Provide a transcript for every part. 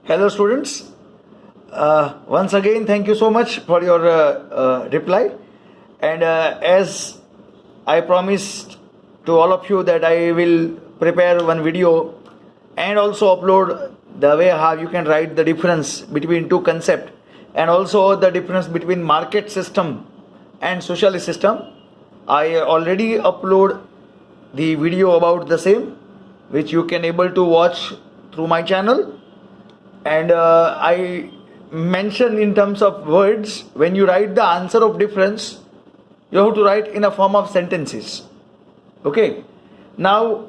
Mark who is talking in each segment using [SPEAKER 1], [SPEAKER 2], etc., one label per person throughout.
[SPEAKER 1] Hello, students. Once again, thank you so much for your reply. And as I promised to all of you that I will prepare one video and also upload the way how you can write the difference between two concepts and also the difference between market system and socialist system. I already upload the video about the same, which you can able to watch through my channel. And I mention in terms of words, when you write the answer of difference, you have to write in a form of sentences. Okay. Now,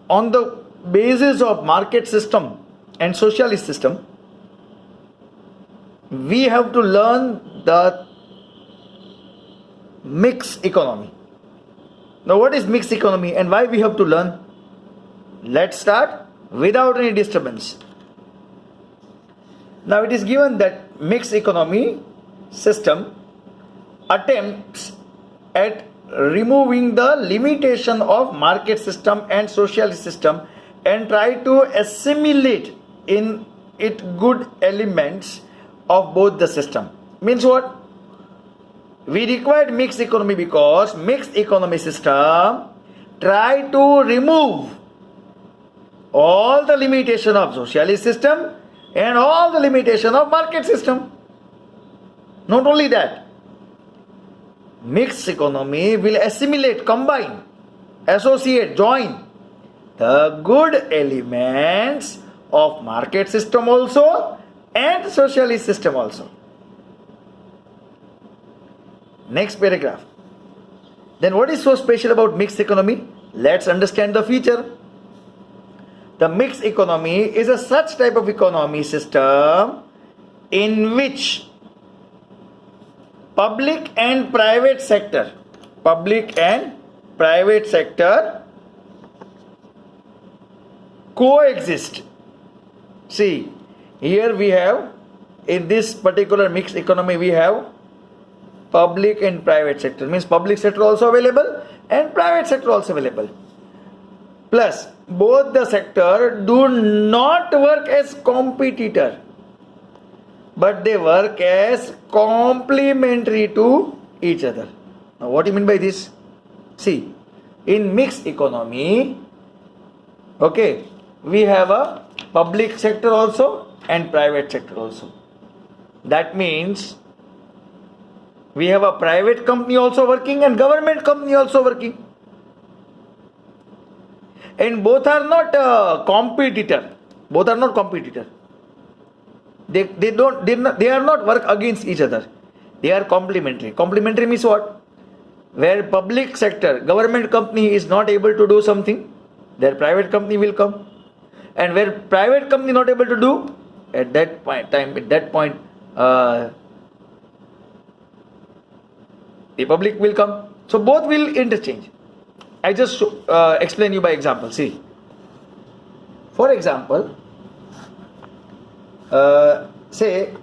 [SPEAKER 1] on the basis of market system and socialist system, we have to learn the mixed economy. Now, what is mixed economy and why we have to learn? Let's start without any disturbance. Now, it is given that mixed economy system attempts at removing the limitation of market system and socialist system and try to assimilate in it good elements of both the system. Means what? We required mixed economy because mixed economy system try to remove all the limitation of socialist system and all the limitation of market system. Not only that, mixed economy will assimilate, combine, associate, join the good elements of market system also and socialist system also. Next paragraph. Then what is so special about mixed economy? Let's understand the feature. The mixed economy is a such type of economy system in which public and private sector coexist. See, here we have, in this particular mixed economy, we have public and private sector. Means public sector also available and private sector also available. Plus, both the sector do not work as competitor, but they work as complementary to each other. Now, what do you mean by this? See, in mixed economy, okay, we have a public sector also and private sector also. That means we have a private company also working and government company also working. And both are not competitor. Both are not competitor. They are not work against each other. They are complementary. Complementary means what? Where public sector, government company is not able to do something, their private company will come. And where private company not able to do, at that point, the public will come. So both will interchange. I just explain you by example. See, for example, say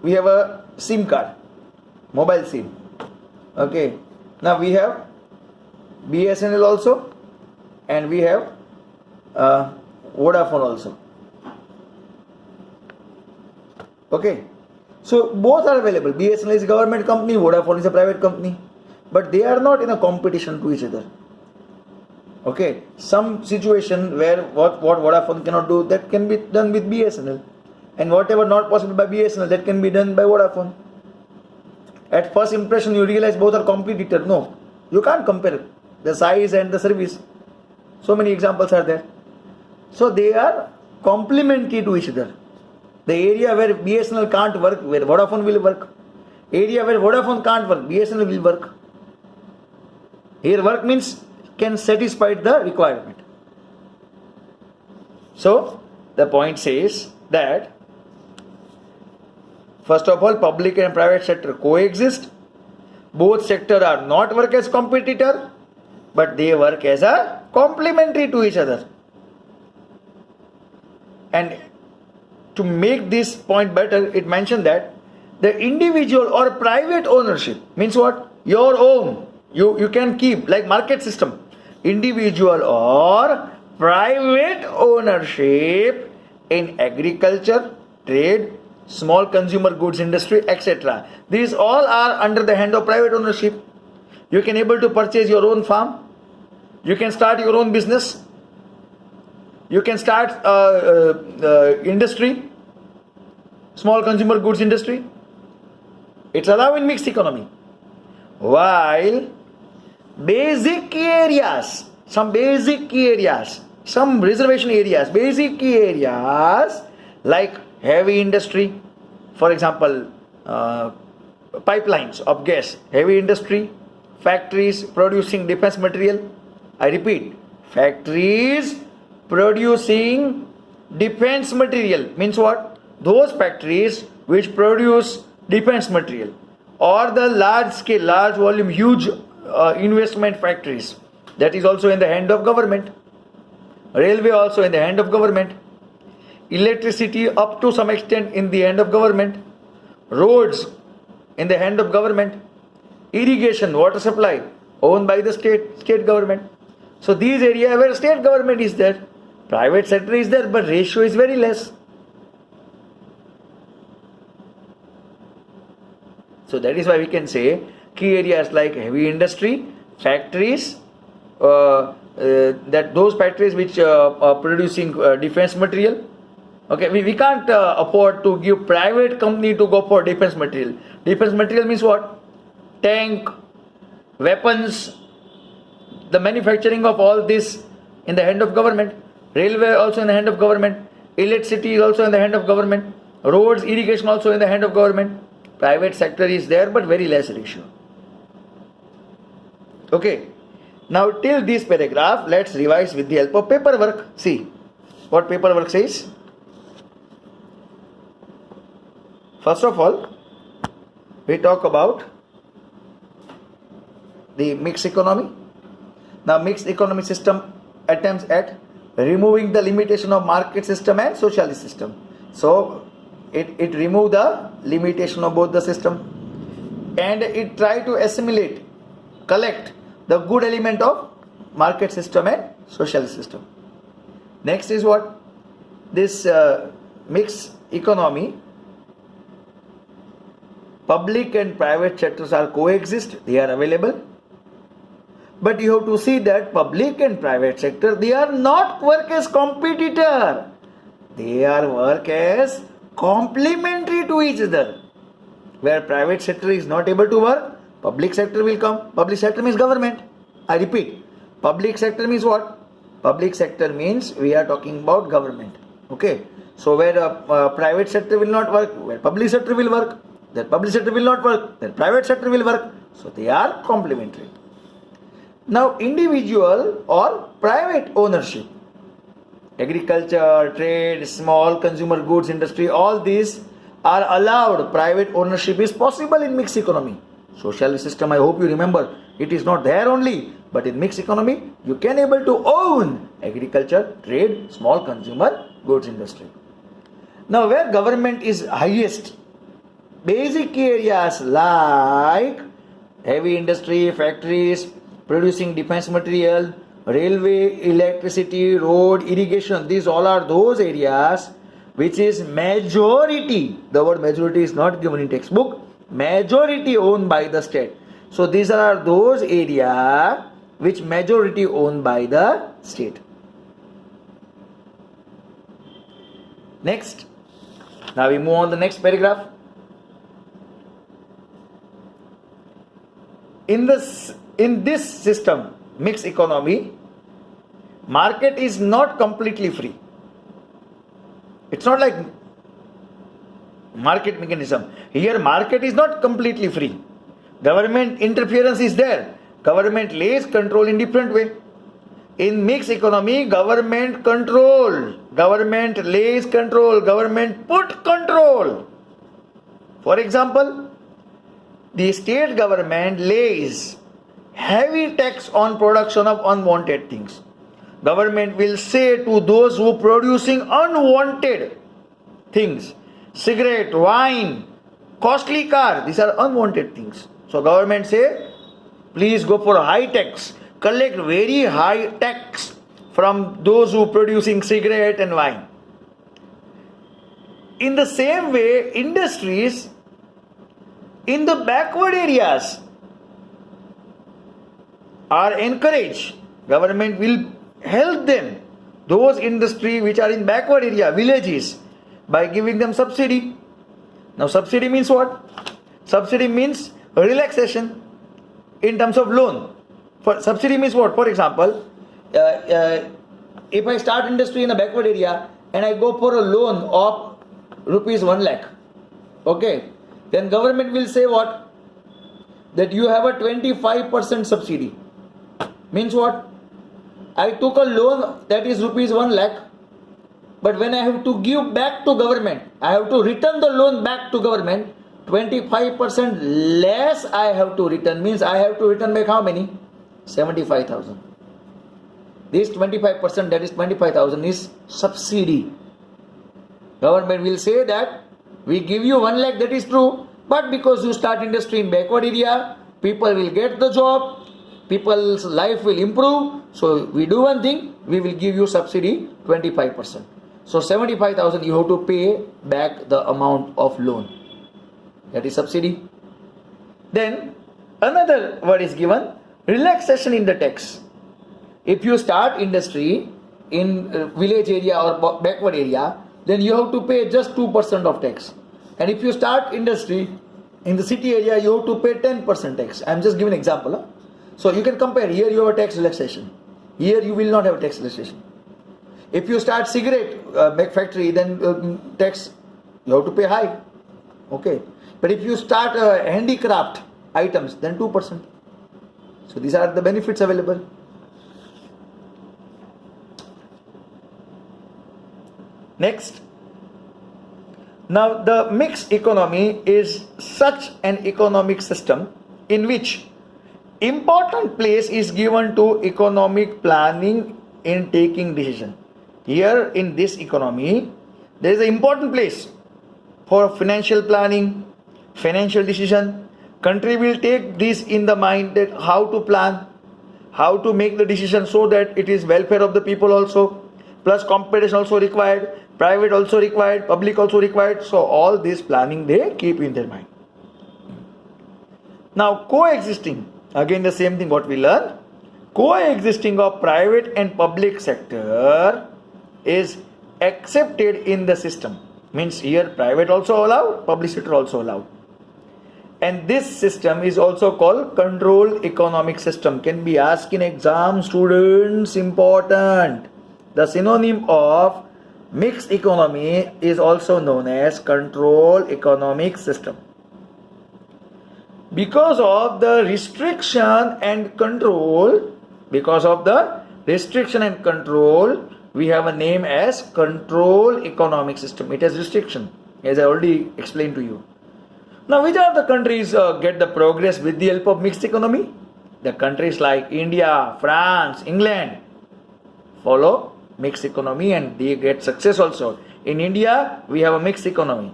[SPEAKER 1] we have a SIM card, mobile SIM. Okay, now we have BSNL also and we have Vodafone also. Okay, so both are available. BSNL is a government company, Vodafone is a private company, but they are not in a competition to each other. Okay, some situation where what Vodafone cannot do, that can be done with BSNL, and whatever not possible by BSNL, that can be done by Vodafone. At first impression you realize both are competitor. No, you can't compare the size and the service. So many examples are there. So they are complementary to each other. The area where BSNL can't work, where Vodafone will work. Area where Vodafone can't work, BSNL will work. Here work means can satisfy the requirement. So the point says that first of all, public and private sector coexist. Both sectors are not work as competitor, but they work as a complementary to each other. And to make this point better, it mentioned that the individual or private ownership means what? Your own. You can keep, like market system. Individual or private ownership in agriculture, trade, small consumer goods industry, etc. These all are under the hand of private ownership. You can able to purchase your own farm. You can start your own business. You can start industry, small consumer goods industry. It's allowed in mixed economy. While basic key areas, some reservation areas, basic key areas like heavy industry, for example, pipelines of gas, heavy industry, factories producing defense material. I repeat, factories producing defense material means what? Those factories which produce defense material, or the large scale, large volume, huge investment factories, that is also in the hand of government. Railway also in the hand of government. Electricity up to some extent in the hand of government. Roads in the hand of government. Irrigation, water supply owned by the state government. So these areas where state government is there, private sector is there, but ratio is very less. So that is why we can say key areas like heavy industry, factories, that those factories which are producing defense material. Okay, we can't afford to give private company to go for defense material. Defense material means what? Tank, weapons, the manufacturing of all this in the hand of government. Railway also in the hand of government. Electricity is also in the hand of government. Roads, irrigation also in the hand of government. Private sector is there, but very less ratio. Okay. Now till this paragraph, let's revise with the help of paperwork. See what paperwork says. First of all, we talk about the mixed economy. Now mixed economy system attempts at removing the limitation of market system and socialist system. So it remove the limitation of both the system, and it try to assimilate, collect the good element of market system and socialist system. Next is what? This mixed economy, public and private sectors are coexist, they are available. But you have to see that public and private sector, they are not work as competitor. They are work as complementary to each other. Where private sector is not able to work, public sector will come. Public sector means government. I repeat, public sector means what? Public sector means we are talking about government. Okay. So where private sector will not work, where public sector will work, then public sector will not work, then private sector will work. So they are complementary. Now individual or private ownership, agriculture, trade, small consumer goods industry, all these are allowed. Private ownership is possible in mixed economy. Socialist system, I hope you remember, it is not there only, but in mixed economy you can able to own agriculture, trade, small consumer goods industry. Now where government is highest, basic areas like heavy industry, factories producing defense material, railway, electricity, road, irrigation, these all are those areas which is majority. The word majority is not given in textbook. Majority owned by the state. So these are those areas which majority owned by the state. Next. Now we move on the next paragraph. In this system, mixed economy, market is not completely free. It's not like market mechanism. Here market is not completely free. Government interference is there. Government lays control in different way. In mixed economy, government control. Government lays control. Government put control. For example, the state government lays heavy tax on production of unwanted things. Government will say to those who producing unwanted things, cigarette, wine, costly car, these are unwanted things. So government say, please go for high tax, collect very high tax from those who producing cigarette and wine. In the same way, industries in the backward areas are encouraged. Government will help them, those industry which are in backward area, villages, by giving them subsidy. Now subsidy means what? Subsidy means relaxation in terms of loan. For subsidy means what? For example, if I start industry in a backward area and I go for a loan of rupees 1 lakh, okay, then government will say what? That you have a 25% subsidy. Means what? I took a loan that is rupees 1 lakh, but when I have to give back to government, I have to return the loan back to government, 25% less I have to return. Means I have to return back how many? 75,000. This 25%, that is 25,000, is subsidy. Government will say that we give you 1 lakh, that is true, but because you start industry in backward area, people will get the job, people's life will improve. So we do one thing, we will give you subsidy 25%. So 75,000 you have to pay back the amount of loan. That is subsidy. Then another word is given, relaxation in the tax. If you start industry in village area or backward area, then you have to pay just 2% of tax. And if you start industry in the city area, you have to pay 10% tax. I am just giving an example. Huh? So you can compare. Here you have a tax relaxation. Here you will not have a tax relaxation. If you start cigarette factory, then tax you have to pay high. Okay. But if you start handicraft items, then 2%. So these are the benefits available. Next. Now the mixed economy is such an economic system in which important place is given to economic planning in taking decision. Here in this economy, there is an important place for financial planning, financial decision. Country will take this in the mind that how to plan, how to make the decision so that it is welfare of the people also, plus competition also required, private also required, public also required. So all this planning they keep in their mind. Now coexisting, again the same thing what we learn, coexisting of private and public sector is accepted in the system. Means here private also allowed, public sector also allowed. And this system is also called control economic system. Can be asked in exam, students, important. The synonym of mixed economy is also known as control economic system. Because of the restriction and control, we have a name as control economic system. It has restriction, as I already explained to you. Now, which are the countries get the progress with the help of mixed economy? The countries like India, France, England follow mixed economy and they get success also. In India, we have a mixed economy.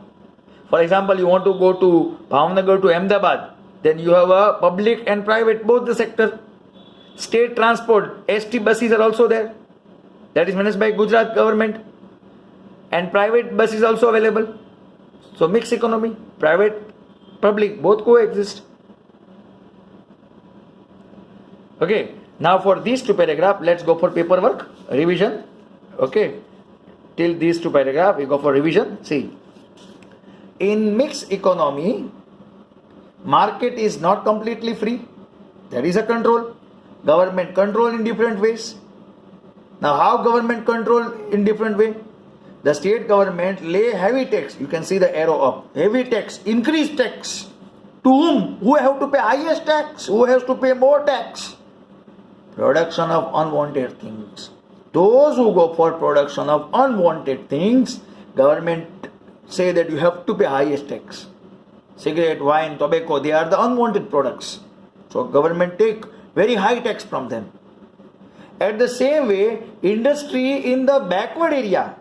[SPEAKER 1] For example, you want to go to Bhavnagar to Ahmedabad, then you have a public and private, both the sector. State transport, ST buses are also there. That is managed by Gujarat government. And private buses also available. So mixed economy, private, public, both coexist. Okay, now for these two paragraphs, let's go for paperwork, revision. Okay, till these two paragraphs, we go for revision. See, in mixed economy, market is not completely free. There is a control. Government control in different ways. Now, how government control in different way? The state government lay heavy tax. You can see the arrow up. Heavy tax, increased tax. To whom? Who have to pay highest tax? Who has to pay more tax? Production of unwanted things. Those who go for production of unwanted things, government say that you have to pay highest tax. Cigarette, wine, tobacco, they are the unwanted products. So government take very high tax from them. At the same way, industry in the backward area.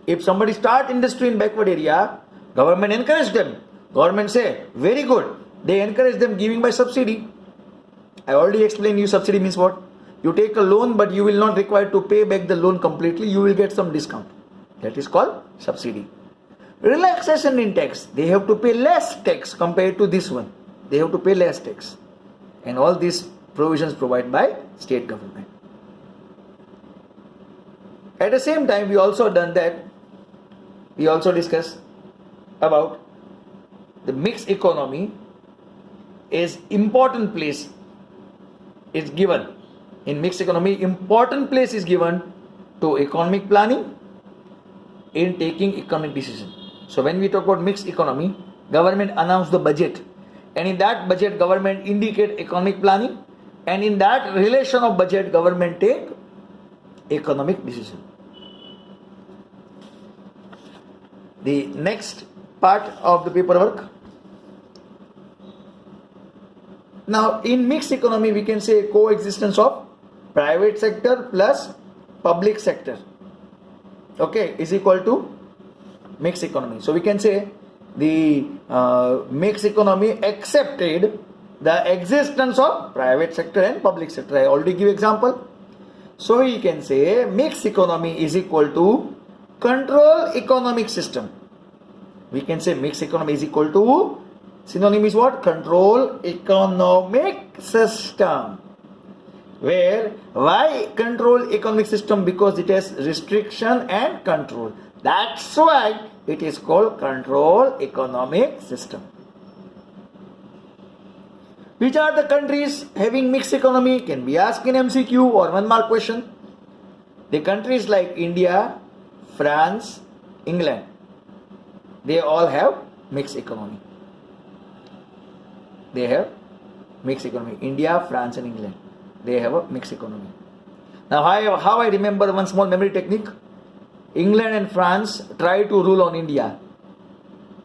[SPEAKER 1] If somebody start industry in backward area, government encourage them. Government say, very good. They encourage them giving by subsidy. I already explained you subsidy means what? You take a loan, but you will not require to pay back the loan completely. You will get some discount. That is called subsidy. Relaxation in tax. They have to pay less tax compared to this one. They have to pay less tax. And all these provisions provided by state government. At the same time, we also done that. We also discussed about the mixed economy is important place is given. In mixed economy, important place is given to economic planning in taking economic decision. So when we talk about mixed economy, government announce the budget, and in that budget government indicate economic planning, and in that relation of budget government take economic decision. The next part of the paperwork. Now in mixed economy we can say coexistence of private sector plus public sector, okay, is equal to mixed economy. So we can say the mixed economy accepted the existence of private sector and public sector. I already give example. So we can say mixed economy is equal to control economic system. We can say mixed economy is equal to, synonym is what? Control economic system. Where, why control economic system? Because it has restriction and control. That's why it is called control economic system. Which are the countries having mixed economy? Can be asked in MCQ or 1 mark question. The countries like India, France, England, they all have mixed economy. They have mixed economy. India, France and England, they have a mixed economy. Now how I remember one small memory technique. England and France try to rule on India.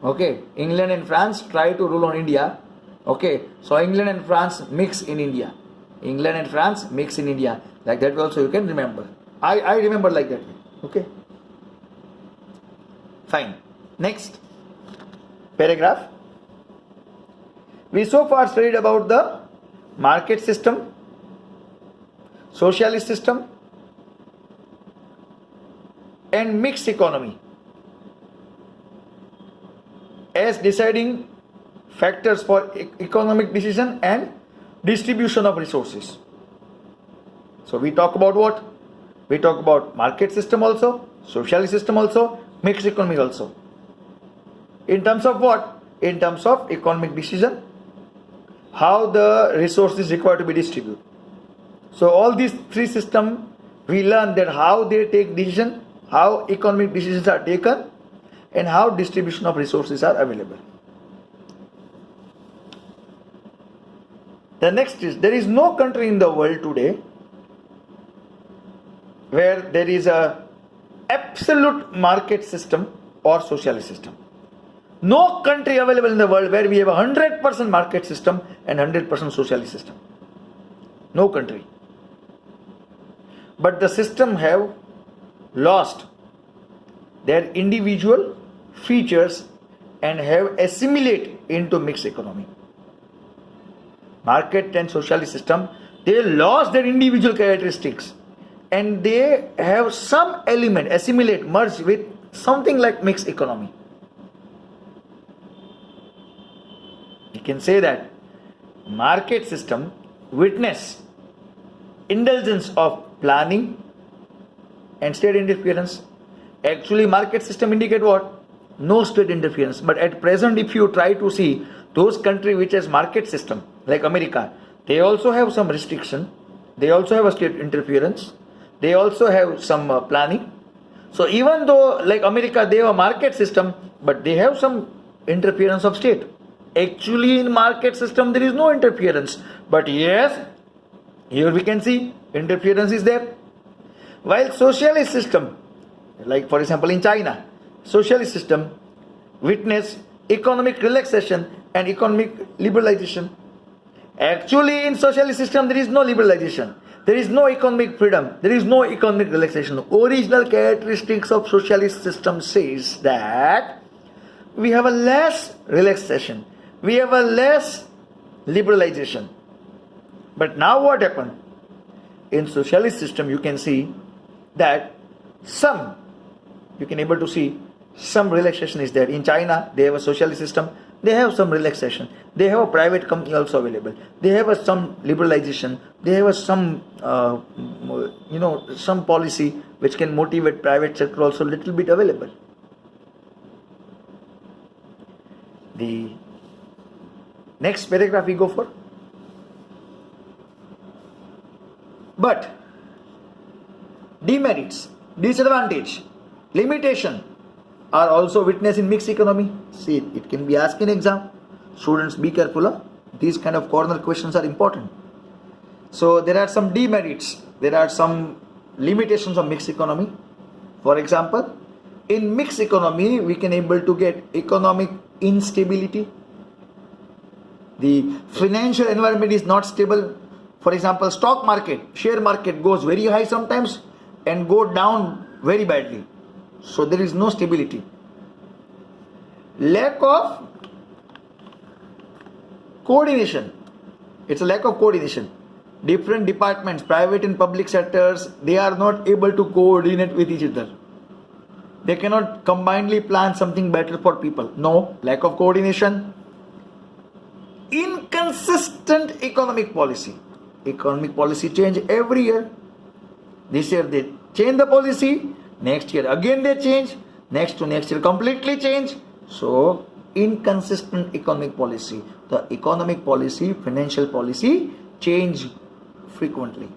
[SPEAKER 1] Okay, England and France try to rule on India. Okay, so England and France mix in India. England and France mix in India. Like that also you can remember. I remember like that. Okay. Fine. Next paragraph. We so far studied about the market system, socialist system and mixed economy as deciding factors for economic decision and distribution of resources. So we talk about what? We talk about market system also, socialist system also, mixed economy also. In terms of what? In terms of economic decision, how the resources required to be distributed. So all these three systems, we learn that how they take decision, how economic decisions are taken, and how distribution of resources are available. The next is, there is no country in the world today where there is a absolute market system or socialist system. No country available in the world where we have 100% market system and 100% socialist system. No country. But the system have lost their individual features and have assimilated into mixed economy. Market and socialist system, they lost their individual characteristics and they have some element assimilate, merge with something like mixed economy. You can say that market system witness indulgence of planning and state interference. Actually market system indicate what? No state interference. But at present if you try to see those countries which has market system like America, they also have some restriction, they also have a state interference, they also have some planning. So even though like America they have a market system, but they have some interference of state. Actually in market system there is no interference, but yes, here we can see interference is there. While socialist system, like for example in China, socialist system witness economic relaxation and economic liberalization. Actually in socialist system there is no liberalization, there is no economic freedom, there is no economic relaxation. Original characteristics of socialist system says that we have a less relaxation, we have a less liberalization. But now what happened? in socialist system, you can see that you can able to see some relaxation is there. In China, they have a socialist system. They have some relaxation. They have a private company also available. They have some liberalization. They have some some policy which can motivate private sector also little bit available. The next paragraph we go for. But demerits, disadvantage, limitation are also witnessed in mixed economy. See, it can be asked in exam. Students, be careful. Huh? These kind of corner questions are important. So there are some demerits. There are some limitations of mixed economy. For example, in mixed economy, we can able to get economic instability. The financial environment is not stable. For example, stock market, share market goes very high sometimes and go down very badly. So there is no stability. Lack of coordination. It's a lack of coordination. Different departments, private and public sectors, they are not able to coordinate with each other. They cannot combinedly plan something better for people. No, lack of coordination. Inconsistent economic policy. Economic policy change every year. This year they change the policy, next year again they change, next to next year completely change. So inconsistent economic policy. The economic policy, financial policy change frequently.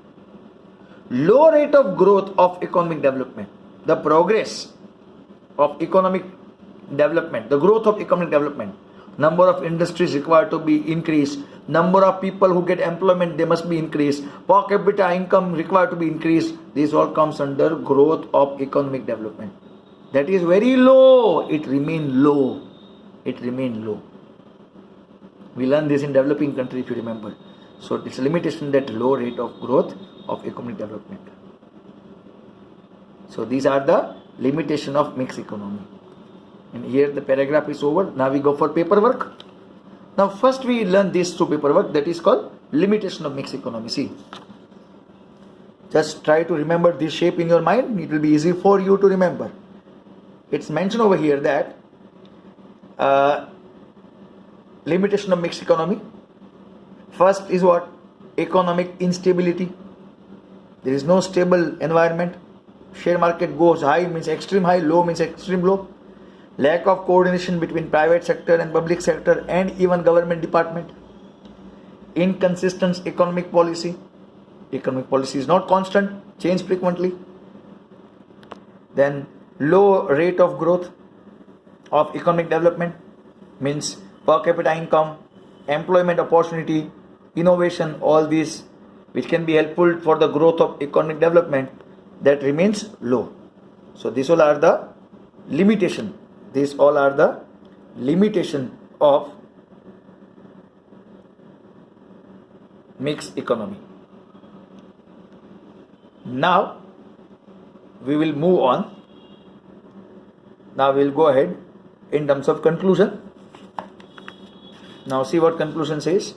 [SPEAKER 1] Low rate of growth of economic development. The progress of economic development, the growth of economic development. Number of industries required to be increased. Number of people who get employment, they must be increased. Per capita income required to be increased. This all comes under growth of economic development. That is very low. It remain low. It remain low. We learn this in developing country, if you remember. So it's a limitation, that low rate of growth of economic development. So these are the limitation of mixed economy. And here the paragraph is over. Now we go for paperwork. Now first we learn this through paperwork, that is called limitation of mixed economy. See, just try to remember this shape in your mind. It will be easy for you to remember. It's mentioned over here that limitation of mixed economy. First is what? Economic instability. There is no stable environment. Share market goes high means extreme high, low means extreme low. Lack of coordination between private sector and public sector and even government department. Inconsistent economic policy. Economic policy is not constant, change frequently. Then low rate of growth of economic development means per capita income, employment opportunity, innovation, all these which can be helpful for the growth of economic development, that remains low. So these all are the limitation. These all are the limitation of mixed economy. Now we will move on. Now we will go ahead in terms of conclusion. Now see what conclusion says.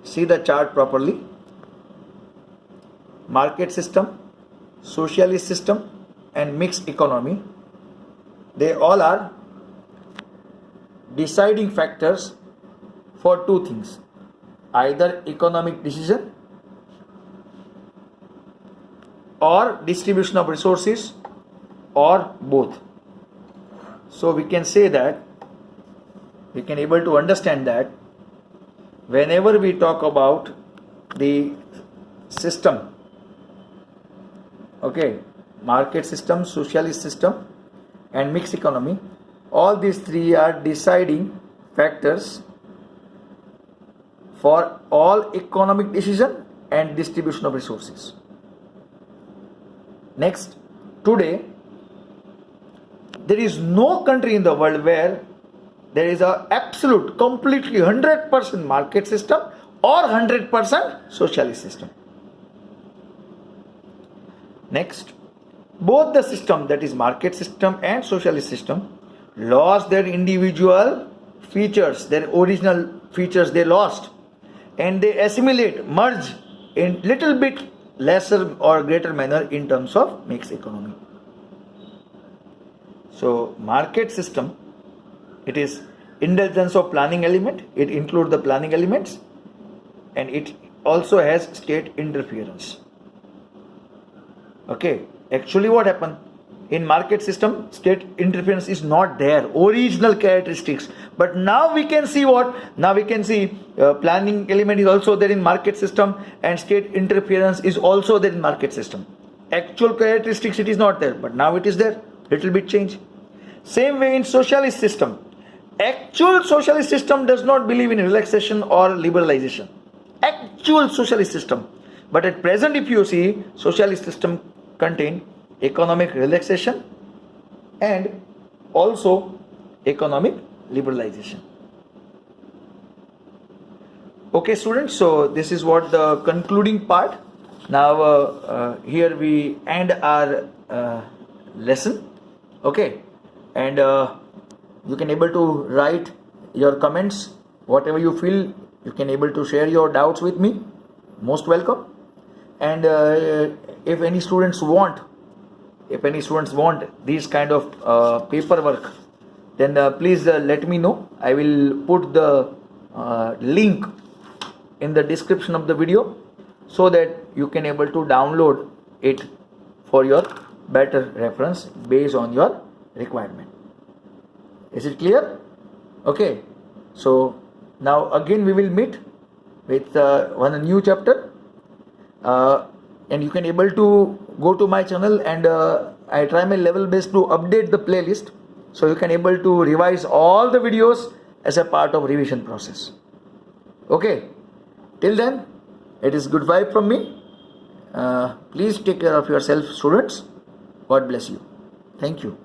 [SPEAKER 1] See the chart properly. Market system, socialist system and mixed economy, they all are deciding factors for two things: either economic decision or distribution of resources, or both. So we can say that, we can able to understand that whenever we talk about the system, okay, market system, socialist system and mixed economy, all these three are deciding factors for all economic decision and distribution of resources. Next, today there is no country in the world where there is a absolute, completely 100% market system or 100% socialist system. Next, both the system, that is market system and socialist system, lost their individual features, their original features they lost, and they assimilate, merge in little bit lesser or greater manner in terms of mixed economy. So market system, it is indulgence of planning element, it includes the planning elements, and it also has state interference. Okay, actually what happened in market system, state interference is not there, original characteristics, but now we can see what, now we can see planning element is also there in market system, and state interference is also there in market system. Actual characteristics it is not there, but now it is there, little bit change. Same way in socialist system, actual socialist system does not believe in relaxation or liberalization, actual socialist system. But at present, if you see, socialist system contain economic relaxation and also economic liberalization. Okay students, so this is what the concluding part. Now here we end our lesson. Okay, and you can able to write your comments, whatever you feel, you can able to share your doubts with me, most welcome. And if any students want these kind of paperwork, then please let me know. I will put the link in the description of the video so that you can able to download it for your better reference based on your requirement. Is it clear? Okay, so now again we will meet with one new chapter, and you can able to go to my channel, and I try my level best to update the playlist, so you can able to revise all the videos as a part of revision process. Okay, till then it is good vibe from me. Please take care of yourself, students. God bless you. Thank you.